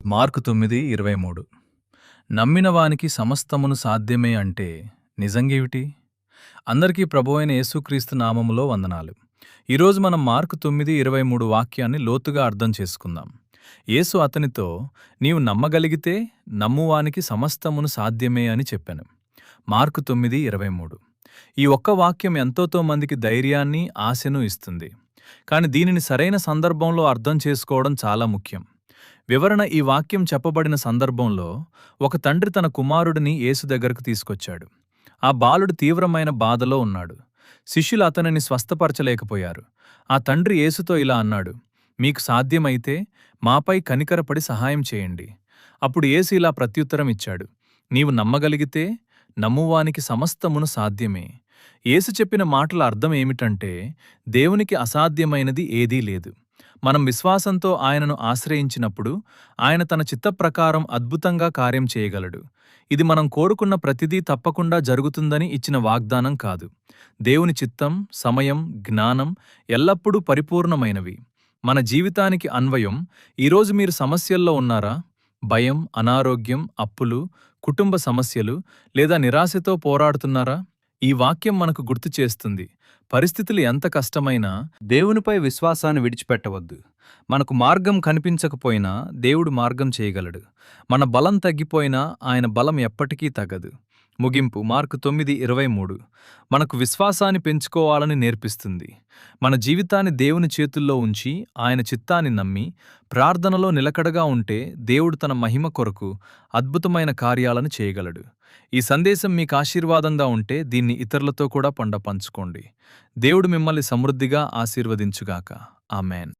Mark 9:23 నమ్మిన వానికి సమస్తమును సాధ్యమే అంటే నిజంగేమిటి? అందరికీ ప్రభువైన యేసుక్రీస్తు నామములో వందనాలు. ఈరోజు మనం మార్కు 9:23 వాక్యాన్ని లోతుగా అర్థం చేసుకుందాం. యేసు అతనితో, నీవు నమ్మగలిగితే నమ్మువానికి సమస్తమును సాధ్యమే అని చెప్పెను. మార్కు 9:23 ఈ ఒక్క వాక్యం ఎంతోతో మందికి ధైర్యాన్ని, ఆశను ఇస్తుంది. కాని దీనిని సరైన సందర్భంలో అర్థం చేసుకోవడం చాలా ముఖ్యం. వివరణ: ఈ వాక్యం చెప్పబడిన సందర్భంలో ఒక తండ్రి తన కుమారుడిని యేసు దగ్గరకు తీసుకొచ్చాడు. ఆ బాలుడు తీవ్రమైన బాధలో ఉన్నాడు. శిష్యులు అతనిని స్వస్థపరచలేకపోయారు. ఆ తండ్రి యేసుతో ఇలా అన్నాడు, మీకు సాధ్యమైతే మాపై కనికరపడి సహాయం చేయండి. అప్పుడు యేసు ఇలా ప్రత్యుత్తరం ఇచ్చాడు, నీవు నమ్మగలిగితే నమ్మువానికి సమస్తమును సాధ్యమే. యేసు చెప్పిన మాటల అర్థం ఏమిటంటే, దేవునికి అసాధ్యమైనది ఏదీ లేదు. మనం విశ్వాసంతో ఆయనను ఆశ్రయించినప్పుడు ఆయన తన చిత్తప్రకారం అద్భుతంగా కార్యం చేయగలడు. ఇది మనం కోరుకున్న ప్రతిదీ తప్పకుండా జరుగుతుందని ఇచ్చిన వాగ్దానం కాదు. దేవుని చిత్తం, సమయం, జ్ఞానం ఎల్లప్పుడూ పరిపూర్ణమైనవి. మన జీవితానికి అన్వయం: ఈరోజు మీరు సమస్యల్లో ఉన్నారా? భయం, అనారోగ్యం, అప్పులు, కుటుంబ సమస్యలు లేదా నిరాశతో పోరాడుతున్నారా? ఈ వాక్యం మనకు గుర్తు చేస్తుంది, పరిస్థితులు ఎంత కష్టమైనా దేవునిపై విశ్వాసాన్ని విడిచిపెట్టవద్దు. మనకు మార్గం కనిపించకపోయినా దేవుడు మార్గం చేయగలడు. మన బలం తగ్గిపోయినా ఆయన బలం ఎప్పటికీ తగ్గదు. ముగింపు: మార్కు 9:23 మనకు విశ్వాసాన్ని పెంచుకోవాలని నేర్పిస్తుంది. మన జీవితాన్ని దేవుని చేతుల్లో ఉంచి ఆయన చిత్తాన్ని నమ్మి ప్రార్థనలో నిలకడగా ఉంటే దేవుడు తన మహిమ కొరకు అద్భుతమైన కార్యాలను చేయగలడు. ఈ సందేశం మీకు ఆశీర్వాదంగా ఉంటే దీన్ని ఇతరులతో కూడా పంచుకోండి. దేవుడు మిమ్మల్ని సమృద్ధిగా ఆశీర్వదించుగాక. ఆమేన్.